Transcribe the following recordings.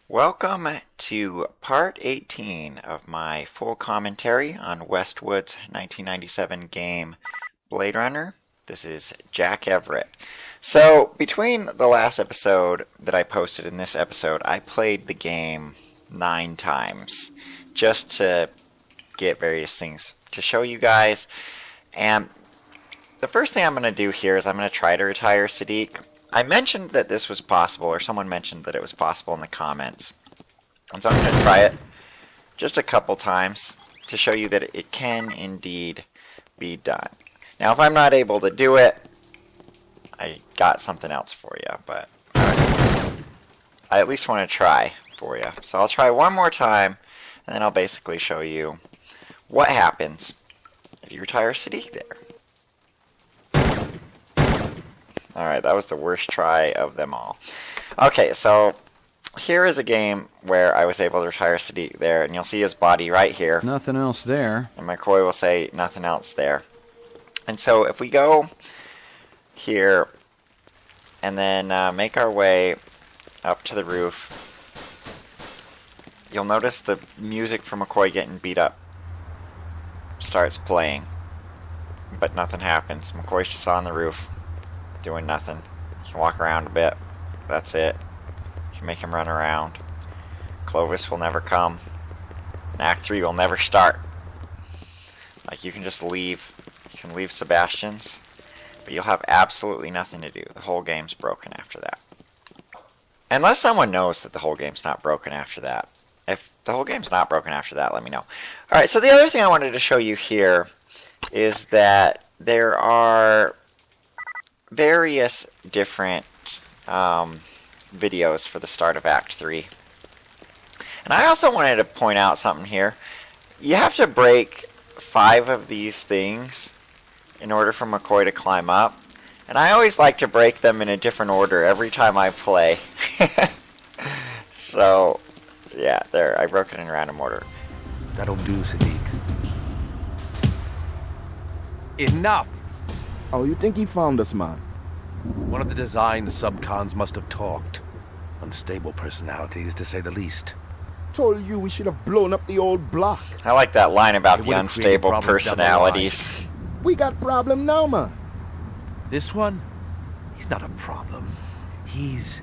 Welcome to part 18 of my full commentary on Westwood's 1997 game Blade Runner. This is Jack Everett. So, between the last episode that I posted and this episode, I played the game 9 times just to get various things to show you guys. And the first thing I'm going to do here is I'm going to try to retire Sadiq. I mentioned that this was possible, or someone mentioned that it was possible in the comments. And so I'm going to try it just a couple times to show you that it can indeed be done. Now, if I'm not able to do it, I got something else for you, but I at least want to try for you. So I'll try one more time, and then I'll basically show you what happens if you retire Sadiq there. Alright, that was the worst try of them all. Okay, so here is a game where I was able to retire Sadiq there, and you'll see his body right here. Nothing else there. And McCoy will say nothing else there. And so if we go here and then make our way up to the roof, you'll notice the music from McCoy getting beat up starts playing, but nothing happens. McCoy's just on the roof doing nothing. You can walk around a bit. That's it. You can make him run around. Clovis will never come. And Act 3 will never start. Like, you can just leave. You can leave Sebastian's, but you'll have absolutely nothing to do. The whole game's broken after that. Unless someone knows that the whole game's not broken after that. If the whole game's not broken after that, let me know. Alright, so the other thing I wanted to show you here is that there are various different videos for the start of Act 3. And I also wanted to point out something here. You have to break 5 of these things in order for McCoy to climb up. And I always like to break them in a different order every time I play. So, yeah, there, I broke it in random order. That'll do, Sadiq. Enough! Oh, you think he found us, man? One of the design subcons must have talked. Unstable personalities, to say the least. Told you we should have blown up the old block. I like that line about It the would've created unstable problems down the personalities. We got problem now, man. This one? He's not a problem. He's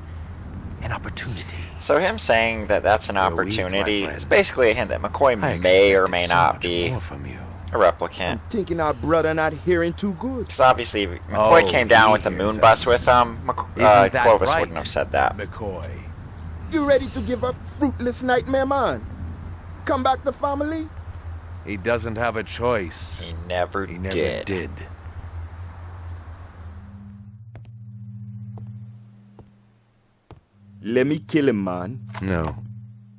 an opportunity. So him saying that that's an You're weak, my opportunity friend. is basically a hint that McCoy I may or expected may so not much be more from you. a replicant. Thinking our brother not hearing too good. Because obviously, if McCoy Oh, came down he with the hears moon us. bus with him, Isn't that Clovis right, wouldn't have said that. McCoy? You ready to give up fruitless nightmare, man? Come back to family? He doesn't have a choice. He never He never did. did. Let me kill him, man. No.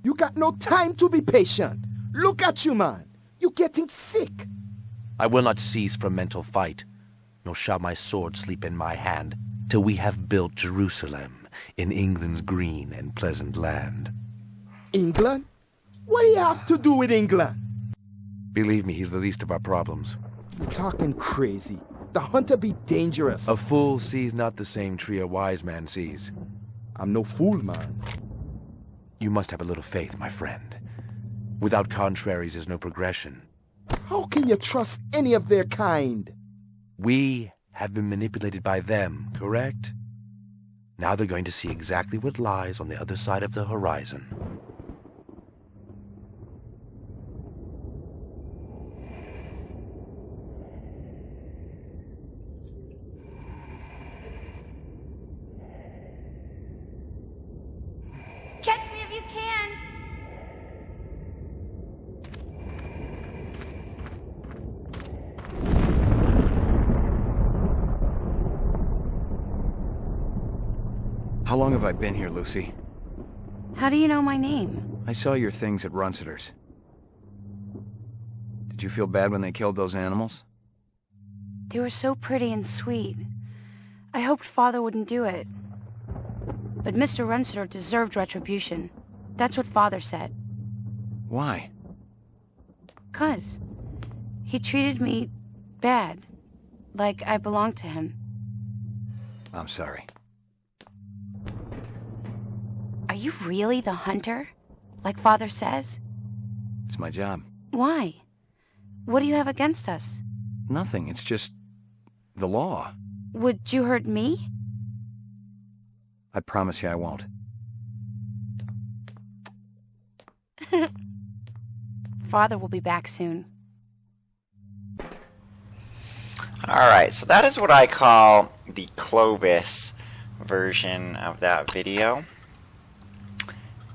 You got no time to be patient. Look at you, man. You getting sick. I will not cease from mental fight, nor shall my sword sleep in my hand, till we have built Jerusalem in England's green and pleasant land. England? What do you have to do with England? Believe me, he's the least of our problems. You're talking crazy. The hunter be dangerous. A fool sees not the same tree a wise man sees. I'm no fool, man. You must have a little faith, my friend. Without contraries is no progression. How can you trust any of their kind? We have been manipulated by them, correct? Now they're going to see exactly what lies on the other side of the horizon. Catch me if you can! How long have I been here, Lucy? How do you know my name? I saw your things at Runciter's. Did you feel bad when they killed those animals? They were so pretty and sweet. I hoped Father wouldn't do it. But Mr. Runciter deserved retribution. That's what Father said. Why? 'Cause he treated me bad. Like I belonged to him. I'm sorry. Are you really the hunter? Like Father says? It's my job. Why? What do you have against us? Nothing. It's just the law. Would you hurt me? I promise you I won't. Father will be back soon. Alright, so that is what I call the Clovis version of that video.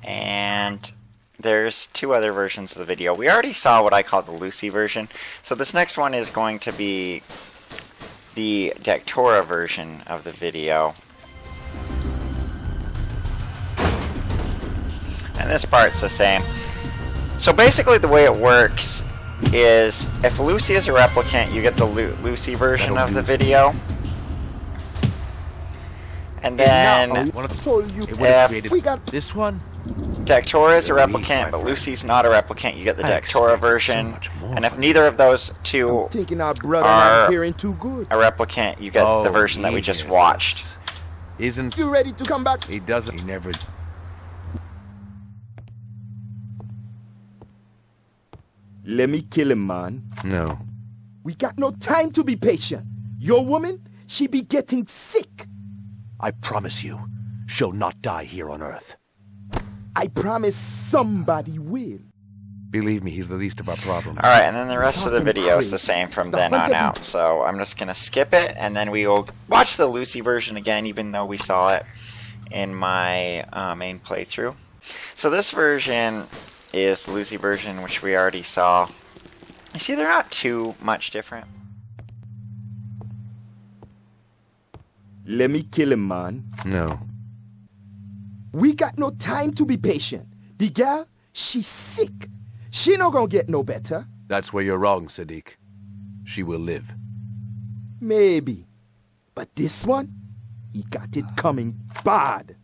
And there's two other versions of the video. We already saw what I call the Lucy version. So this next one is going to be the Dectora version of the video. And this part's the same. So basically the way it works is if Lucy is a replicant, you get the Lucy version of the video. And then I told you, if we got This one? Dectora is a replicant, but Lucy's not a replicant, you get the Dectora version. And if neither of those two thinking our brother are not hearing too good. a replicant, you get the version that we just watched. Isn't... You ready to come back? He doesn't. He never... Let me kill him, man. No. We got no time to be patient. Your woman, she be getting sick. I promise you, she'll not die here on Earth. I promise somebody will. Believe me, he's the least of our problems. Alright, and then the rest of the Talking video is crazy. the same from The then on hunter out. So I'm just going to skip it, and then we will watch the Lucy version again, even though we saw it in my main playthrough. So this version is the Lucy version, which we already saw. You see, they're not too much different. Let me kill him, man. No. We got no time to be patient. The gal, she's sick. She not gonna get no better. That's where you're wrong, Sadiq. She will live. Maybe. But this one, he got it coming bad.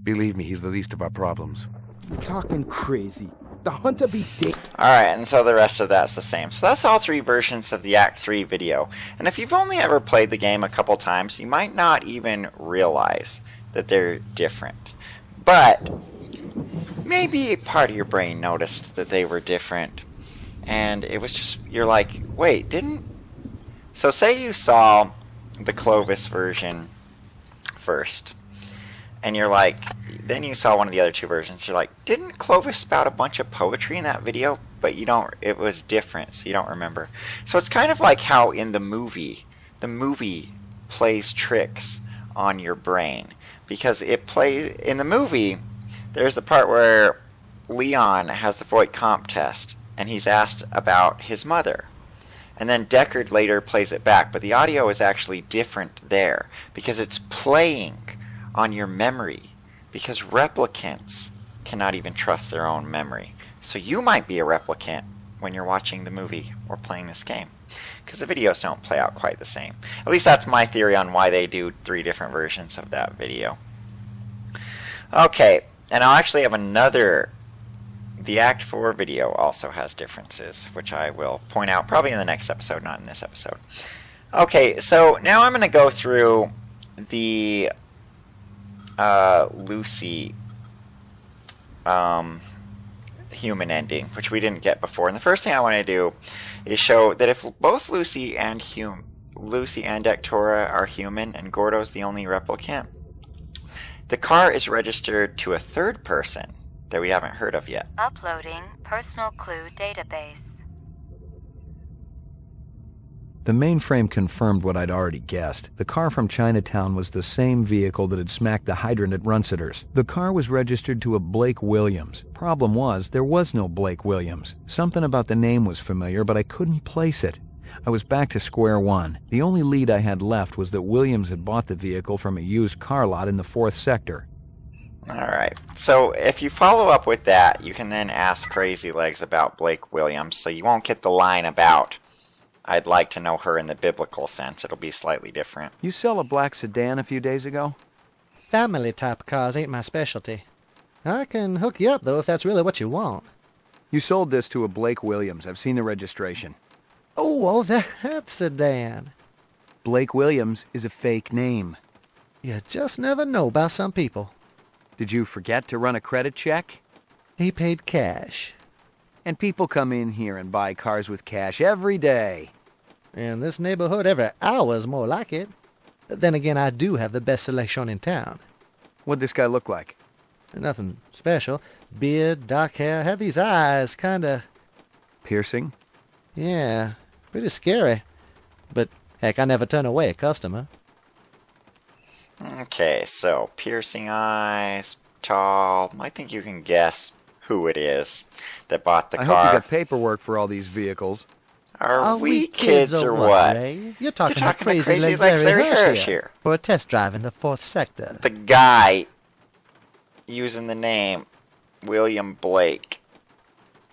Believe me, he's the least of our problems. You talking crazy. The hunter be dead. Alright, and so the rest of that's the same. So that's all three versions of the Act 3 video. And if you've only ever played the game a couple times, you might not even realize that they're different. But maybe part of your brain noticed that they were different. And it was just, you're like, wait, didn't... So say you saw the Clovis version first. And you're like, then you saw one of the other two versions. You're like, didn't Clovis spout a bunch of poetry in that video? But you don't, it was different, so you don't remember. So it's kind of like how in the movie plays tricks on your brain. Because it plays, in the movie, there's the part where Leon has the Voight Comp test, and he's asked about his mother. And then Deckard later plays it back, but the audio is actually different there, because it's playing on your memory, because replicants cannot even trust their own memory. So you might be a replicant when you're watching the movie or playing this game, because the videos don't play out quite the same. At least that's my theory on why they do three different versions of that video. Okay, and I'll actually have another... The Act 4 video also has differences, which I will point out probably in the next episode, not in this episode. Okay, so now I'm going to go through the Lucy human ending, which we didn't get before. And the first thing I want to do is show that if both Lucy and Dectora are human and Gordo's the only replicant, the car is registered to a third person that we haven't heard of yet. Uploading personal clue database. The mainframe confirmed what I'd already guessed. The car from Chinatown was the same vehicle that had smacked the hydrant at Runciter's. The car was registered to a Blake Williams. Problem was, there was no Blake Williams. Something about the name was familiar, but I couldn't place it. I was back to square one. The only lead I had left was that Williams had bought the vehicle from a used car lot in the 4th sector. Alright, so if you follow up with that, you can then ask Crazy Legs about Blake Williams, so you won't get the line about, I'd like to know her in the biblical sense. It'll be slightly different. You sell a black sedan a few days ago? Family type cars ain't my specialty. I can hook you up, though, if that's really what you want. You sold this to a Blake Williams. I've seen the registration. Oh, that sedan. Blake Williams is a fake name. You just never know about some people. Did you forget to run a credit check? He paid cash. And people come in here and buy cars with cash every day. In this neighborhood, every hour's more like it. Then again, I do have the best selection in town. What'd this guy look like? Nothing special. Beard, dark hair, had these eyes, kinda... Piercing? Yeah, pretty scary. But, heck, I never turn away a customer. Okay, so piercing eyes, tall. I think you can guess who it is that bought the I car. hope you got paperwork for all these vehicles. Are we kids or what? Ray? You're talking You're to talking crazy legs Larry Harris Harris here. For a test drive in the 4th sector. The guy using the name William Blake.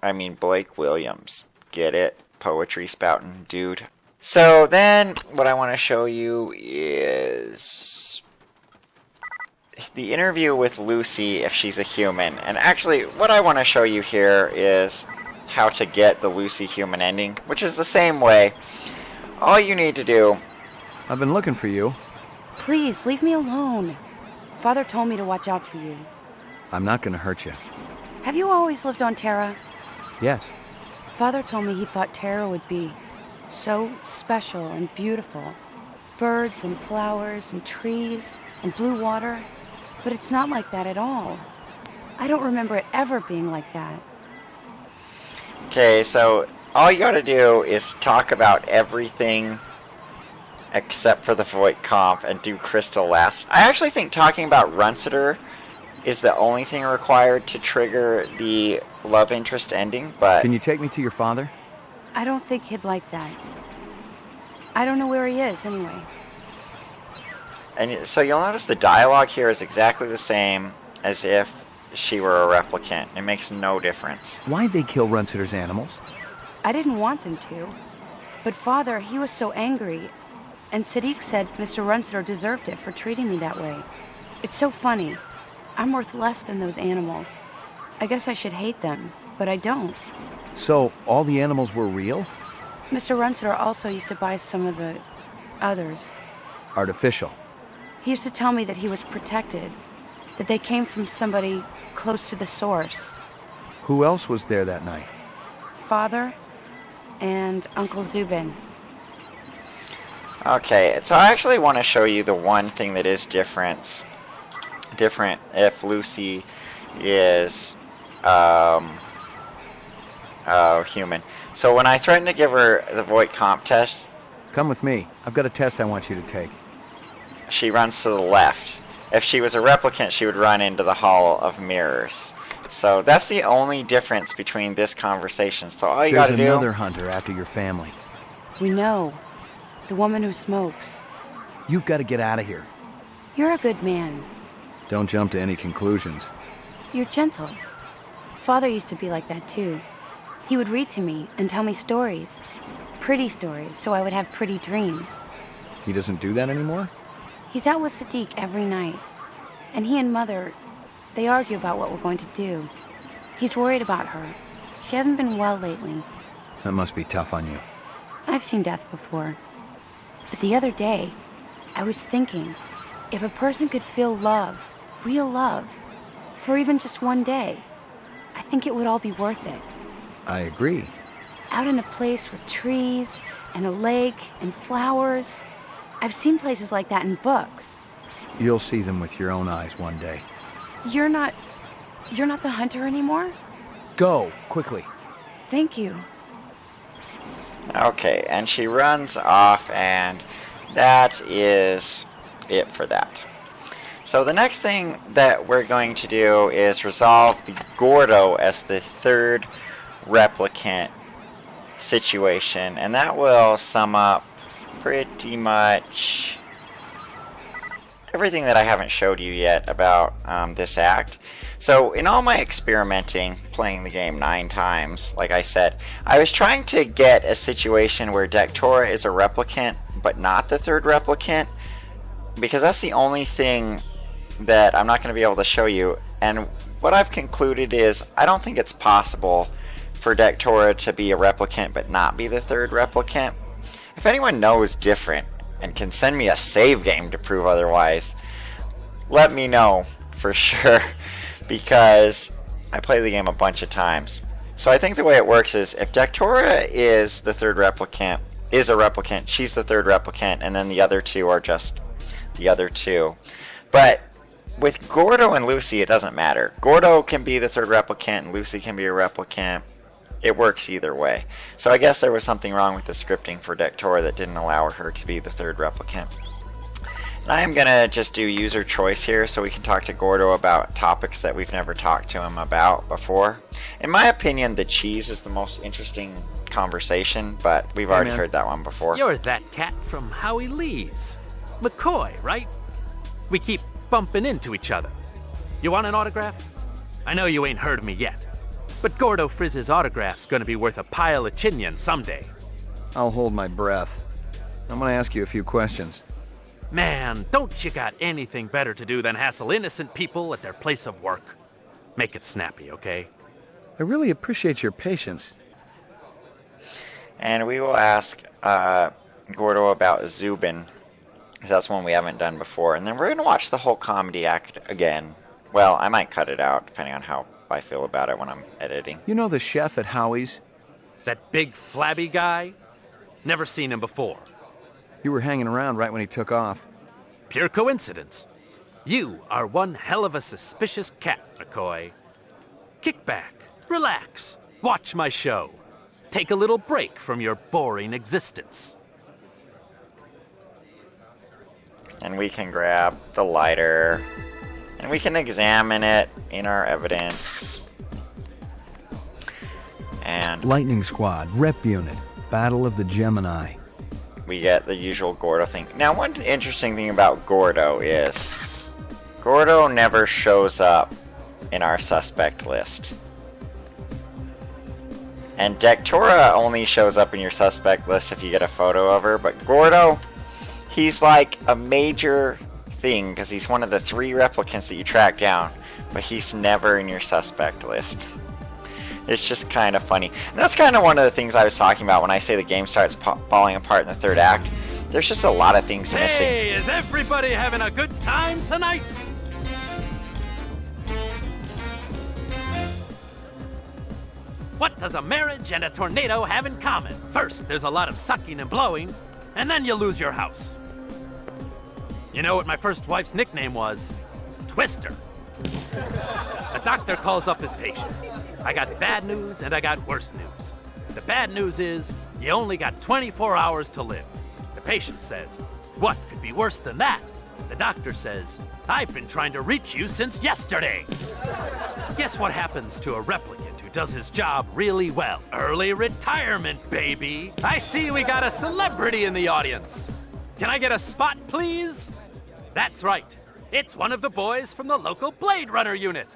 I mean Blake Williams. Get it? Poetry spouting dude. So then what I want to show you is the interview with Lucy if she's a human. And actually what I want to show you here is how to get the Lucy human ending, which is the same way. All you need to do... I've been looking for you. Please, leave me alone. Father told me to watch out for you. I'm not going to hurt you. Have you always lived on Terra? Yes. Father told me he thought Terra would be so special and beautiful. Birds and flowers and trees and blue water. But it's not like that at all. I don't remember it ever being like that. Okay, so all you gotta do is talk about everything except for the Voight comp and do Crystal last. I actually think talking about Runciter is the only thing required to trigger the love interest ending, but... Can you take me to your father? I don't think he'd like that. I don't know where he is, anyway. And so you'll notice the dialogue here is exactly the same as if she were a replicant. It makes no difference. Why'd they kill Runciter's animals? I didn't want them to. But Father, he was so angry. And Sadiq said Mr. Runciter deserved it for treating me that way. It's so funny. I'm worth less than those animals. I guess I should hate them, but I don't. So, all the animals were real? Mr. Runciter also used to buy some of the others. Artificial. He used to tell me that he was protected, that they came from somebody close to the source. Who else was there that night? Father and Uncle Zubin. Okay, so I actually want to show you the one thing that is different if Lucy is human. So when I threatened to give her the Voight comp test, Come with me. I've got a test I want you to take. she runs to the left. If she was a replicant, she would run into the Hall of Mirrors. So that's the only difference between this conversation. So all you There's gotta do... another hunter after your family. We know. The woman who smokes. You've got to get out of here. You're a good man. Don't jump to any conclusions. You're gentle. Father used to be like that too. He would read to me and tell me stories. Pretty stories, so I would have pretty dreams. He doesn't do that anymore? He's out with Sadiq every night. And he and Mother, they argue about what we're going to do. He's worried about her. She hasn't been well lately. That must be tough on you. I've seen death before. But the other day, I was thinking, if a person could feel love, real love, for even just one day, I think it would all be worth it. I agree. Out in a place with trees and a lake and flowers. I've seen places like that in books. You'll see them with your own eyes one day. You're not the hunter anymore? Go, quickly. Thank you. Okay, and she runs off, and that is it for that. So the next thing that we're going to do is resolve the Gordo as the third replicant situation, and that will sum up pretty much everything that I haven't showed you yet about this act. So in all my experimenting, playing the game 9 times, like I said, I was trying to get a situation where Dectora is a replicant, but not the third replicant, because that's the only thing that I'm not going to be able to show you. And what I've concluded is I don't think it's possible for Dectora to be a replicant but not be the third replicant. If anyone knows different and can send me a save game to prove otherwise, let me know. for sure, because I played the game a bunch of times. So I think the way it works is if Dectora is the third replicant, is a replicant, she's the third replicant, and then the other two are just the other two. But with Gordo and Lucy, it doesn't matter. Gordo can be the third replicant, and Lucy can be a replicant. It works either way. So I guess there was something wrong with the scripting for Dectora that didn't allow her to be the third replicant. And I am going to just do user choice here so we can talk to Gordo about topics that we've never talked to him about before. In my opinion, the cheese is the most interesting conversation, but we've already heard that one before. You're that cat from Howie Lee's. McCoy, right? We keep bumping into each other. You want an autograph? I know you ain't heard of me yet, but Gordo Frizz's autograph's gonna be worth a pile of chinion someday. I'll hold my breath. I'm gonna ask you a few questions. Man, don't you got anything better to do than hassle innocent people at their place of work? Make it snappy, okay? I really appreciate your patience. And we will ask Gordo about Zubin, because that's one we haven't done before. And then we're going to watch the whole comedy act again. Well, I might cut it out, depending on how I feel about it when I'm editing. You know the chef at Howie's? That big flabby guy? Never seen him before. You were hanging around right when he took off. Pure coincidence. You are one hell of a suspicious cat, McCoy. Kick back, relax, watch my show. Take a little break from your boring existence. And we can grab the lighter, and we can examine it in our evidence. And Lightning Squad, Rep Unit, Battle of the Gemini. we get the usual Gordo thing. Now, one interesting thing about Gordo is Gordo never shows up in our suspect list. And Dectora only shows up in your suspect list if you get a photo of her, but Gordo, he's like a major thing because he's one of the 3 replicants that you track down, but he's never in your suspect list. It's just kind of funny. And that's kind of one of the things I was talking about when I say the game starts falling apart in the 3rd act. There's just a lot of things missing. Hey, is everybody having a good time tonight? What does a marriage and a tornado have in common? First, there's a lot of sucking and blowing, and then you lose your house. You know what my first wife's nickname was? Twister. A doctor calls up his patient. I got bad news and I got worse news. The bad news is you only got 24 hours to live. The patient says, what could be worse than that? The doctor says, I've been trying to reach you since yesterday. Guess what happens to a replicant who does his job really well? Early retirement, baby. I see we got a celebrity in the audience. Can I get a spot, please? That's right. It's one of the boys from the local Blade Runner unit.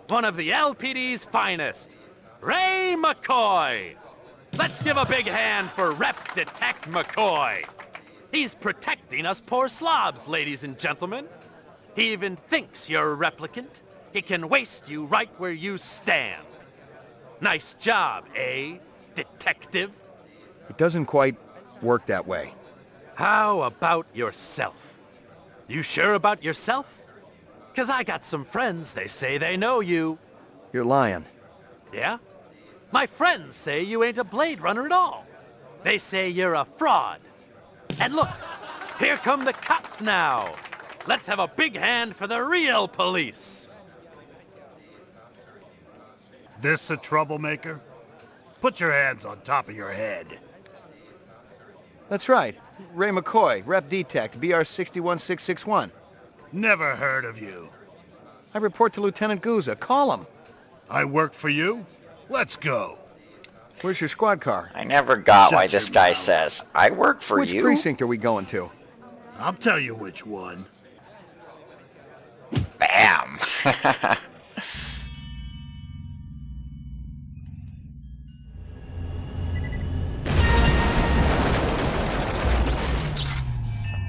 One of the LPD's finest, Ray McCoy. Let's give a big hand for Rep Detect McCoy. He's protecting us poor slobs, ladies and gentlemen. He even thinks you're a replicant. He can waste you right where you stand. Nice job, eh, detective? It doesn't quite work that way. How about yourself? You sure about yourself? 'Cause I got some friends, they say they know you. You're lying. Yeah? My friends say you ain't a Blade Runner at all. They say you're a fraud. And look, here come the cops now. Let's have a big hand for the real police. This a troublemaker? Put your hands on top of your head. That's right. Ray McCoy, Rep Detect, BR 61661. Never heard of you. I report to Lieutenant Gouza. Call him. I work for you? Let's go. Where's your squad car? I never got Shut why this your guy mouth. says, I work for Which you. precinct are we going to? I'll tell you which one. Bam!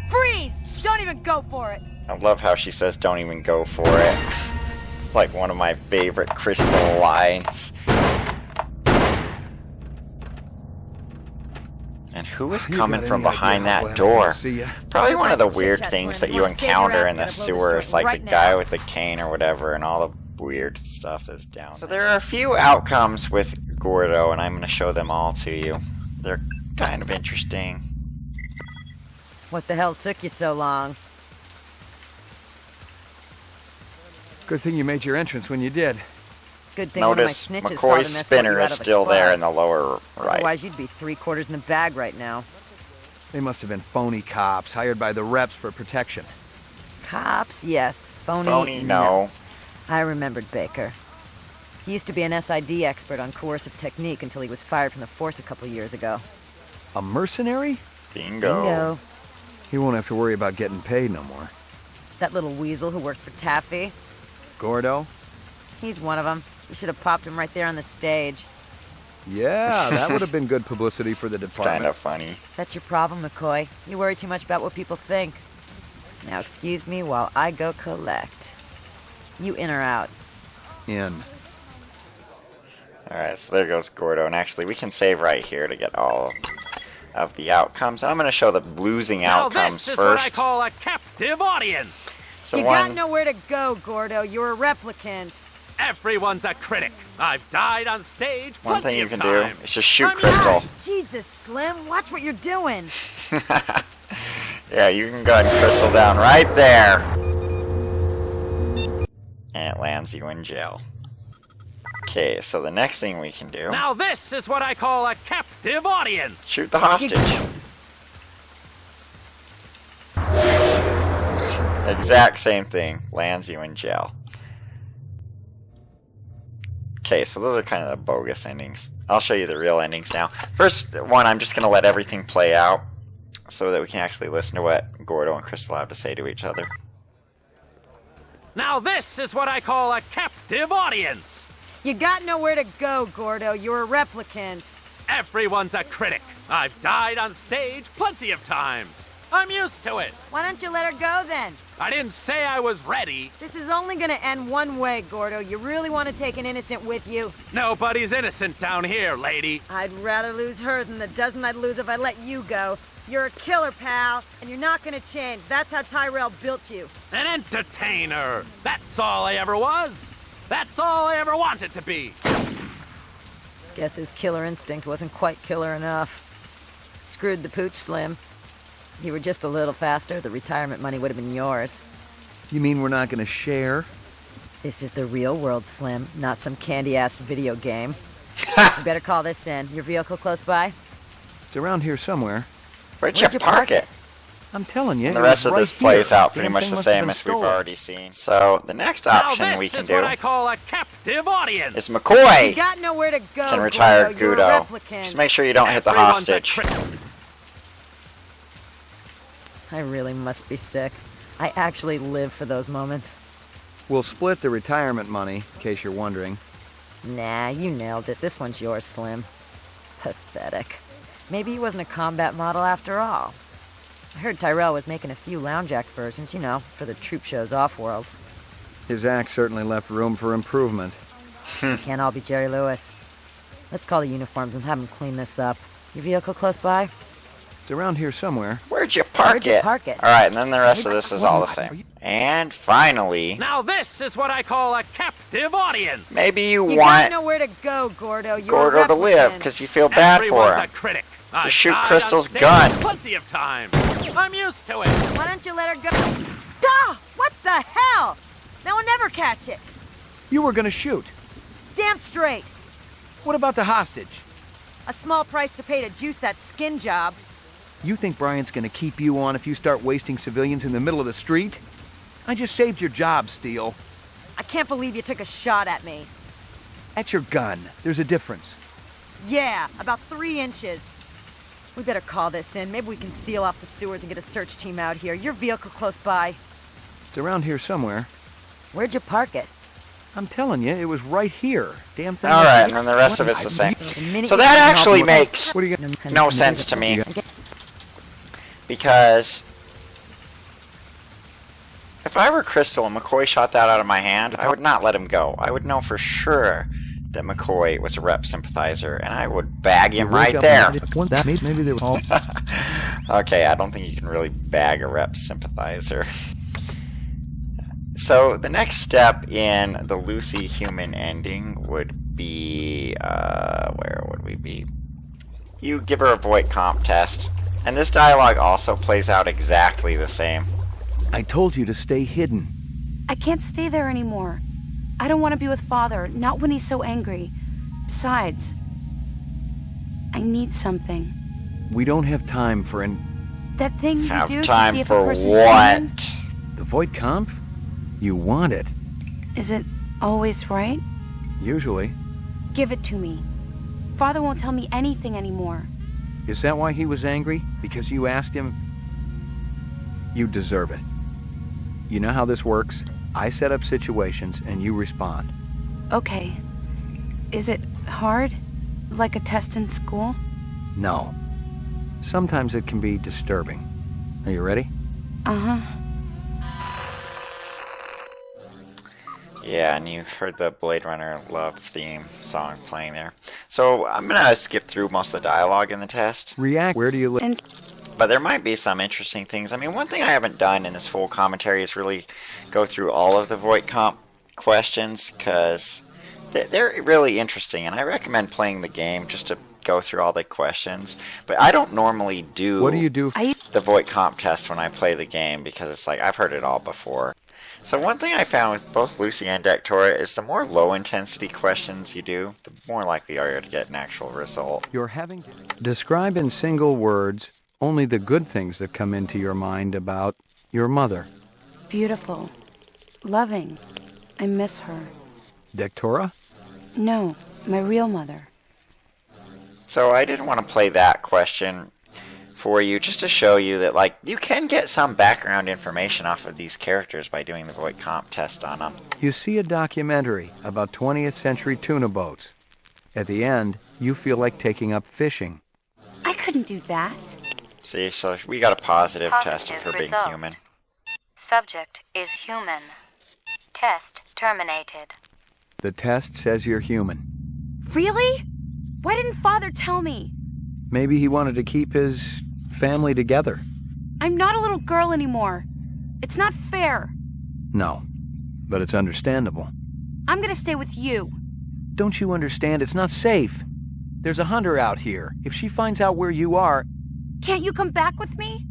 Freeze! Don't even go for it. I love how she says don't even go for it. It's like one of my favorite Crystal lines. And who is You coming got from any behind idea how that glad I'm gonna door? see ya? Probably one of the Chit weird chat, things Slim. that You you wanna save your encounter ass, in the gonna blow this sewers, joint like right the now. guy with the cane or whatever, and all the weird stuff that's down there. So there are a few outcomes with Gordo, and I'm going to show them all to you. They're kind of interesting. What the hell took you so long? Good thing you made your entrance when you did. Good thing one of my Notice snitches saw McCoy's them escort spinner you out is of the still there club. in the lower right. Otherwise, you'd be 3/4 in the bag right now. They must have been phony cops hired by the reps for protection. Cops, yes. Phony, no. I remembered Baker. He used to be an SID expert on coercive technique until he was fired from the force a couple years ago. A mercenary? Bingo. He won't have to worry about getting paid no more. That little weasel who works for Taffy, Gordo? he's one of them. You should have popped him right there on the stage. Yeah, that would have been good publicity for the It's department. kind of funny. That's your problem, McCoy. You worry too much about what people think. Now excuse me while I go collect. You in or out? In. Alright, so there goes Gordo. And actually, we can save right here to get all of the outcomes. I'm going to show the losing Now outcomes this is what I first. call a captive audience. So You got nowhere to go, Gordo. You're a replicant. Everyone's a critic. I've died on stage one plenty thing you of can do times. is just shoot I'm Crystal. Jesus, Slim, watch what you're doing. Yeah, you can gun Crystal down right there. And it lands you in jail. Okay, so the next thing we can do... Now this is what I call a captive audience. Shoot the hostage. Exact same thing. Lands you in jail. Okay, so those are kind of the bogus endings. I'll show you the real endings now. First one, I'm just going to let everything play out so that we can actually listen to what Gordo and Crystal have to say to each other. Now this is what I call a captive audience. You got nowhere to go, Gordo. You're a replicant. Everyone's a critic. I've died on stage plenty of times. I'm used to it. Why don't you let her go then? I didn't say I was ready. This is only gonna end one way, Gordo. You really want to take an innocent with you? Nobody's innocent down here, lady. I'd rather lose her than the dozen I'd lose if I let you go. You're a killer, pal, and you're not gonna change. That's how Tyrell built you. An entertainer. That's all I ever was. That's all I ever wanted to be. Guess his killer instinct wasn't quite killer enough. Screwed the pooch, Slim. You were just a little faster, the retirement money would have been yours. You mean we're not going to share? This is the real world, Slim, not some candy-ass video game. You better call this in. Your vehicle close by? It's around here somewhere. Where'd you park it? I'm telling you. And the it rest was of this right plays here. out pretty Damn much thing the must have same been as we've stolen. already seen. So the next Now option we this can is do what I call a captive audience. is McCoy You got nowhere to go, can retire Gordo. You're a Gudo. replicant. Just make sure you don't hit the Everyone's a hostage. critic. I really must be sick. I actually live for those moments. We'll split the retirement money, in case you're wondering. Nah, you nailed it. This one's yours, Slim. Pathetic. Maybe he wasn't a combat model after all. I heard Tyrell was making a few lounge act versions, you know, for the troop shows off-world. His act certainly left room for improvement. Can't all be Jerry Lewis. Let's call the uniforms and have them clean this up. Your vehicle close by? It's around here somewhere. Where'd you park Where'd you it? park it? Alright, and then the rest of this is all the same. And finally, Now this is what I call a captive audience. maybe you You want got nowhere to go, Gordo. You're Gordo a to live replicant. because you feel bad Everyone's for a him. critic. I've shoot died on Crystal's stage gun. plenty of times. I'm used to it. Why don't you let her go? Duh! What the hell? Now we'll never catch it. You were gonna shoot. Damn straight. What about the hostage? A small price to pay to juice that skin job. You think Brian's gonna keep you on if you start wasting civilians in the middle of the street? I just saved your job, Steele. I can't believe you took a shot at me. At your gun. There's a difference. Yeah, about 3 inches. We better call this in. Maybe we can seal off the sewers and get a search team out here. Your vehicle close by. It's around here somewhere. Where'd you park it? I'm telling you, it was right here. Damn thing. Alright, and then the rest of it's the same. So that actually makes What are you gonna... no sense to me. Because if I were Crystal and McCoy shot that out of my hand, I would not let him go. I would know for sure that McCoy was a rep sympathizer, and I would bag him You wake right up there. and maybe they were all... Okay, I don't think you can really bag a rep sympathizer. So the next step in the Lucy human ending would be, where would we be? You give her a Voight comp test, and this dialogue also plays out exactly the same. I told you to stay hidden. I can't stay there anymore. I don't want to be with Father, not when he's so angry. Besides, I need something. We don't have time for That thing you Have do to time see if for a person's human? what? the Voight comp? You want it, Is it always right? usually. Give it to me. Father won't tell me anything anymore. Is that why he was angry? Because you asked him? You deserve it. You know how this works? I set up situations and you respond. Okay. Is it hard? Like a test in school? No. Sometimes it can be disturbing. Are you ready? Uh-huh. Yeah, and you've heard the Blade Runner love theme song playing there. So I'm going to skip through most of the dialogue in the test. React. Where do you live? And But there might be some interesting things. I mean, one thing I haven't done in this full commentary is really go through all of the Voight comp questions, because they're really interesting, and I recommend playing the game just to go through all the questions. But I don't normally do, What do you do? the Voight comp test when I play the game, because it's like I've heard it all before. So one thing I found with both Lucy and Dectora is the more low-intensity questions you do, the more likely are you to get an actual result. You're having... Describe in single words only the good things that come into your mind about your mother. beautiful. Loving. I miss her. Dectora? No, my real mother. So I didn't want to play that question for you, just to show you that, like, you can get some background information off of these characters by doing the Voight comp test on them. You see a documentary about 20th century tuna boats. At the end, you feel like taking up fishing. I couldn't do that. See, so we got a positive test of her being result. human. Subject is human. Test terminated. The test says you're human. Really? Why didn't Father tell me? Maybe he wanted to keep his family together. I'm not a little girl anymore. It's not fair. No, but it's understandable. I'm gonna stay with you. Don't you understand? It's not safe. There's a hunter out here. If she finds out where you are, Can't you come back with me?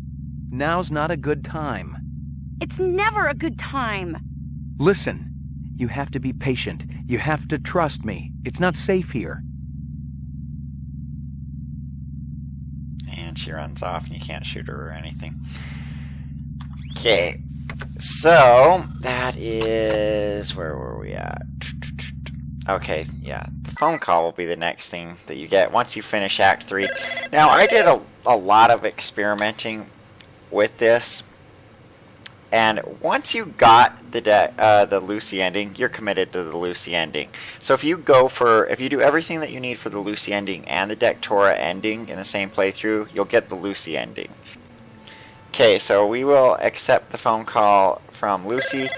now's not a good time. It's never a good time. Listen, you have to be patient. You have to trust me. It's not safe here. And she runs off and you can't shoot her or anything. Okay, so that is... where were we at? Okay, yeah, the phone call will be the next thing that you get once you finish Act 3. Now, I did a lot of experimenting with this, and once you got the Lucy ending, you're committed to the Lucy ending. So if you do everything that you need for the Lucy ending and the Dectora ending in the same playthrough, you'll get the Lucy ending. Okay, so we will accept the phone call from Lucy,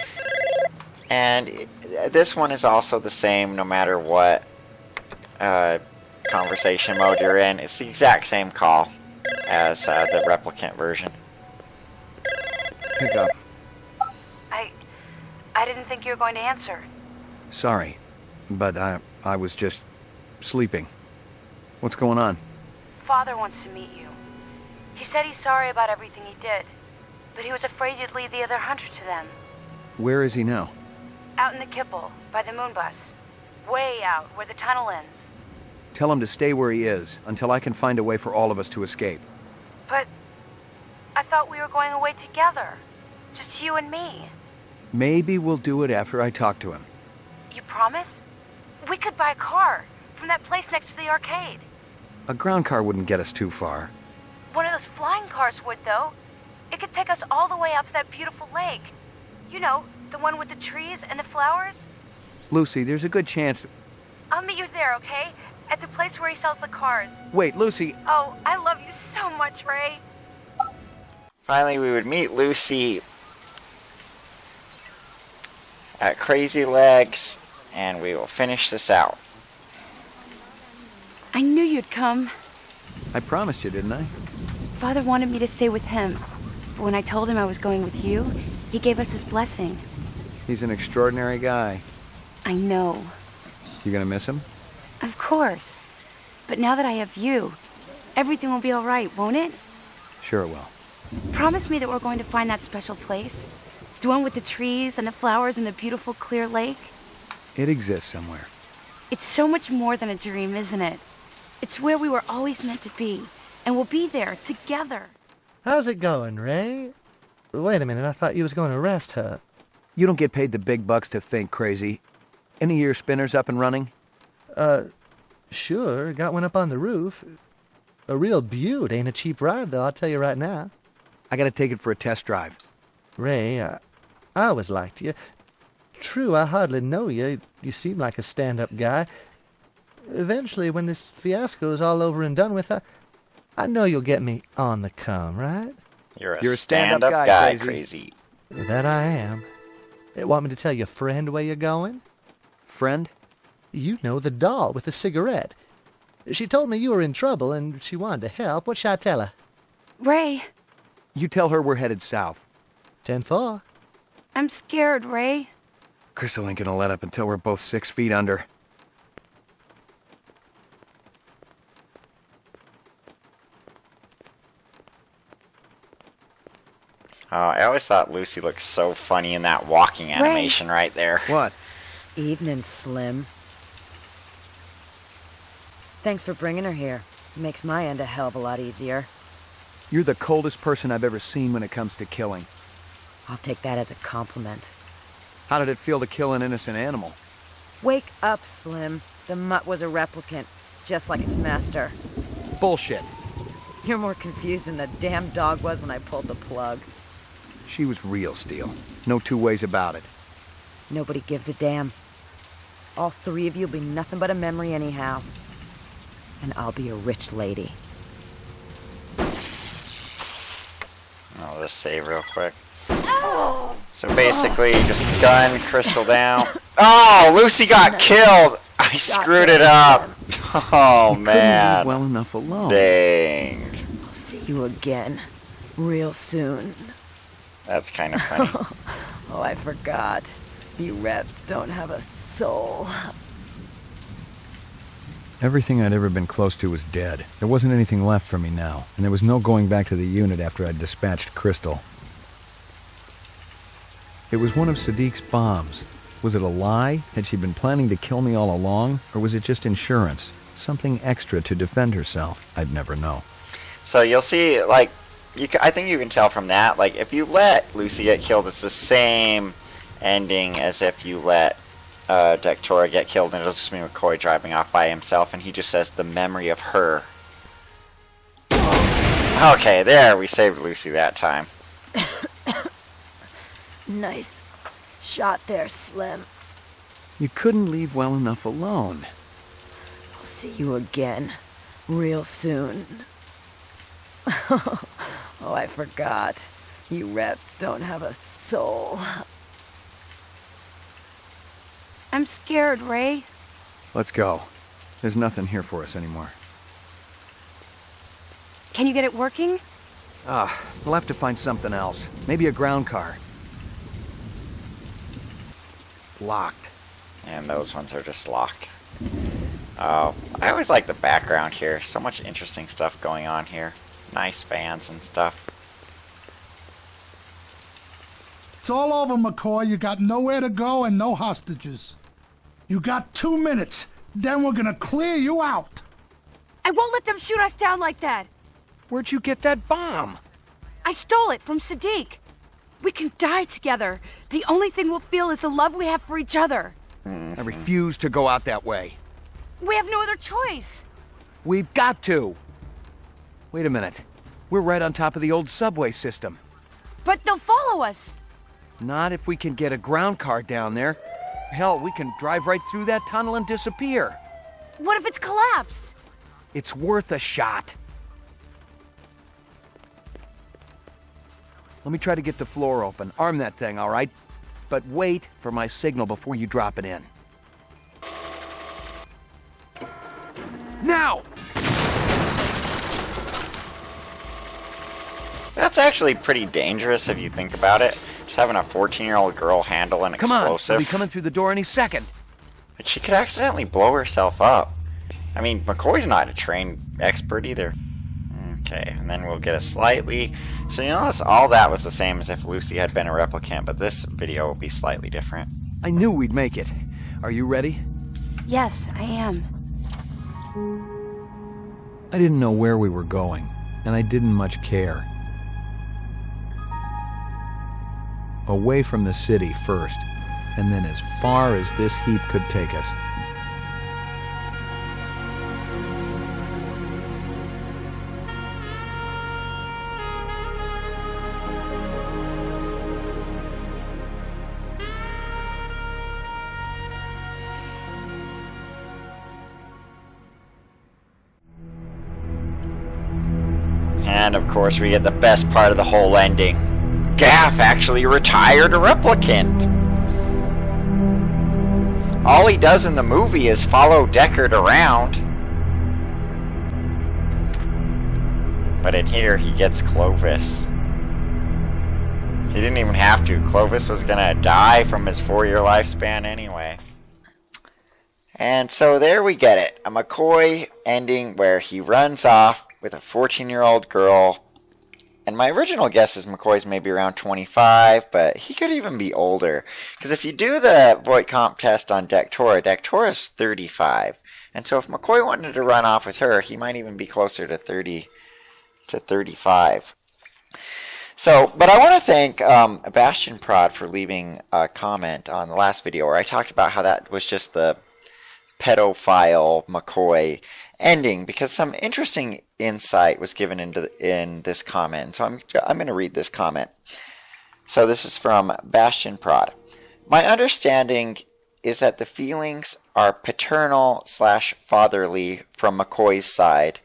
and this one is also the same no matter what conversation mode you're in. It's the exact same call as the replicant version. Pick up. I didn't think you were going to answer. Sorry, but I was just sleeping. What's going on? Father wants to meet you. He said he's sorry about everything he did, but he was afraid you'd lead the other hunter to them. Where is he now? Out in the kipple, by the moon bus. Way out, where the tunnel ends. Tell him to stay where he is until I can find a way for all of us to escape. But I thought we were going away together. Just you and me. Maybe we'll do it after I talk to him. You promise? We could buy a car from that place next to the arcade. A ground car wouldn't get us too far. One of those flying cars would, though. It could take us all the way out to that beautiful lake. You know, the one with the trees and the flowers. Lucy, there's a good chance... I'll meet you there, okay? At the place where he sells the cars. Wait, Lucy... Oh, I love you so much, Ray. Finally, we would meet Lucy at Crazy Legs, and we will finish this out. I knew you'd come. I promised you, didn't I? Father wanted me to stay with him. But when I told him I was going with you, he gave us his blessing. He's an extraordinary guy. I know. You gonna miss him? Of course. But now that I have you, everything will be all right, won't it? Sure it will. Promise me that we're going to find that special place. The one with the trees and the flowers and the beautiful clear lake. It exists somewhere. It's so much more than a dream, isn't it? It's where we were always meant to be. And we'll be there, together. How's it going, Ray? Wait a minute, I thought you was going to arrest her. You don't get paid the big bucks to think, crazy. Any of your spinners up and running? Sure. Got one up on the roof. A real beaut. Ain't a cheap ride, though, I'll tell you right now. I gotta take it for a test drive. Ray, I always liked you. True, I hardly know you. You seem like a stand-up guy. Eventually, when this fiasco's all over and done with, I know you'll get me on the come, right? You're a stand-up guy, crazy. That I am. Want me to tell your friend where you're going? Friend? You know, the doll with the cigarette. She told me you were in trouble and she wanted to help. What should I tell her? Ray. You tell her we're headed south. 10-4. I'm scared, Ray. Crystal ain't gonna let up until we're both 6 feet under. I always thought Lucy looked so funny in that walking animation right there. What? Evening, Slim. Thanks for bringing her here. It makes my end a hell of a lot easier. You're the coldest person I've ever seen when it comes to killing. I'll take that as a compliment. How did it feel to kill an innocent animal? Wake up, Slim. The mutt was a replicant, just like its master. Bullshit. You're more confused than the damn dog was when I pulled the plug. She was real, Steele. No two ways about it. Nobody gives a damn. All three of you will be nothing but a memory anyhow. And I'll be a rich lady. I'll just save real quick. So basically, just gun Crystal down. Oh, Lucy got killed! I screwed it up! Oh, man. Well enough alone. Dang. I'll see you again. Real soon. That's kind of funny. Oh, I forgot. You rats don't have a soul. Everything I'd ever been close to was dead. There wasn't anything left for me now, and there was no going back to the unit after I'd dispatched Crystal. It was one of Sadiq's bombs. Was it a lie? Had she been planning to kill me all along? Or was it just insurance? Something extra to defend herself? I'd never know. So you'll see, like, I think you can tell from that, like, if you let Lucy get killed, it's the same ending as if you let Dectora get killed, and it'll just be McCoy driving off by himself, and he just says, the memory of her. Okay, there, we saved Lucy that time. Nice shot there, Slim. You couldn't leave well enough alone. I'll see you again. Real soon. Oh, I forgot. You rats don't have a soul. I'm scared, Ray. Let's go. There's nothing here for us anymore. Can you get it working? We'll have to find something else. Maybe a ground car. Locked. And those ones are just locked. Oh, I always like the background here. So much interesting stuff going on here. Nice fans and stuff. It's all over, McCoy. You got nowhere to go and no hostages. You got 2 minutes. Then we're gonna clear you out. I won't let them shoot us down like that. Where'd you get that bomb? I stole it from Sadiq. We can die together. The only thing we'll feel is the love we have for each other. I refuse to go out that way. We have no other choice. We've got to. Wait a minute. We're right on top of the old subway system. But they'll follow us. Not if we can get a ground car down there. Hell, we can drive right through that tunnel and disappear. What if it's collapsed? It's worth a shot. Let me try to get the floor open. Arm that thing, all right? But wait for my signal before you drop it in. Now! That's actually pretty dangerous if you think about it. Just having a 14-year-old girl handle an Come on, explosive. he'll be coming through the door any second. But she could accidentally blow herself up. I mean, McCoy's not a trained expert either. Okay, and then we'll get a slightly... So you notice all that was the same as if Lucy had been a replicant, but this video will be slightly different. I knew we'd make it. Are you ready? Yes, I am. I didn't know where we were going, and I didn't much care. Away from the city first, and then as far as this heap could take us. And of course we get the best part of the whole ending. Gaff actually retired a replicant. All he does in the movie is follow Deckard around. But in here he gets Clovis. He didn't even have to. Clovis was gonna die from his 4-year lifespan anyway. And so there we get it. A McCoy ending where he runs off with a 14-year-old girl. And my original guess is McCoy's maybe around 25, but he could even be older. Because if you do the Voight Comp test on Dektora's 35. And so if McCoy wanted to run off with her, he might even be closer to 30 to 35. So, but I want to thank Bastian Prod for leaving a comment on the last video where I talked about how that was just the pedophile McCoy ending, because some interesting insight was given in this comment. So I'm going to read this comment. So this is from Bastian Prod. My understanding is that the feelings are paternal/fatherly from McCoy's side,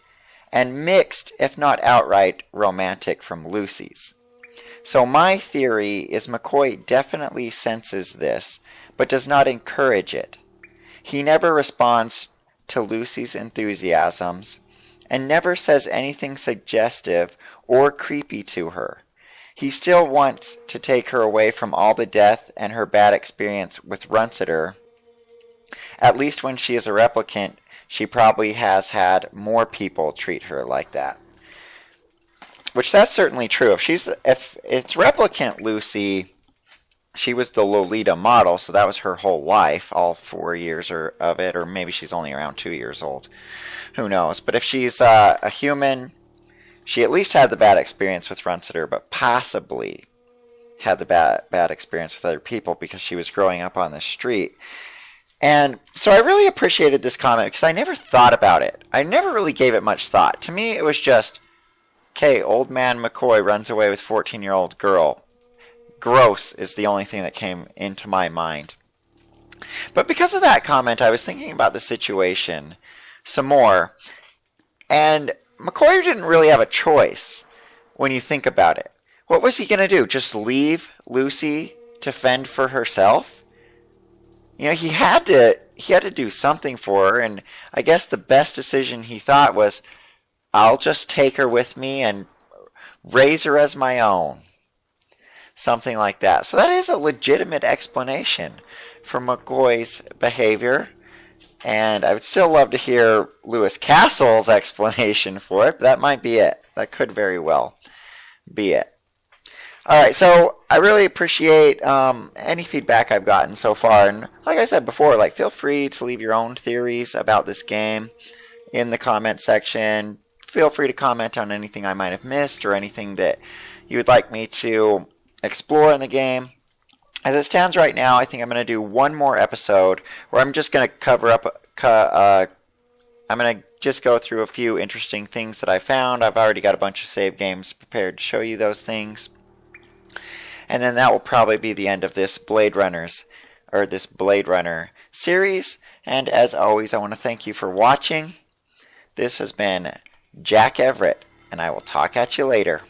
and mixed, if not outright, romantic from Lucy's. So my theory is McCoy definitely senses this, but does not encourage it. He never responds to Lucy's enthusiasms, and never says anything suggestive or creepy to her. He still wants to take her away from all the death and her bad experience with Runciter. At least when she is a replicant, she probably has had more people treat her like that. Which that's certainly true. If it's replicant Lucy, she was the Lolita model, so that was her whole life, all 4 years of it, or maybe she's only around 2 years old. Who knows? But if she's a human, she at least had the bad experience with Runciter, but possibly had the bad experience with other people because she was growing up on the street. And so I really appreciated this comment because I never thought about it. I never really gave it much thought. To me, it was just, okay, old man McCoy runs away with 14-year-old girl. Gross is the only thing that came into my mind. But because of that comment, I was thinking about the situation some more. And McCoy didn't really have a choice when you think about it. What was he going to do? Just leave Lucy to fend for herself? You know, he had to do something for her, and I guess the best decision he thought was, I'll just take her with me and raise her as my own. Something like that. So that is a legitimate explanation for McCoy's behavior. And I would still love to hear Lewis Castle's explanation for it. But that might be it. That could very well be it. Alright, so I really appreciate any feedback I've gotten so far. And like I said before, feel free to leave your own theories about this game in the comment section. Feel free to comment on anything I might have missed or anything that you would like me to explore in the game. As it stands right now, I think I'm going to do one more episode where I'm just going to cover up, I'm going to just go through a few interesting things that I found. I've already got a bunch of save games prepared to show you those things. And then that will probably be the end of this Blade Runner series. And as always, I want to thank you for watching. This has been Jack Everett, and I will talk at you later.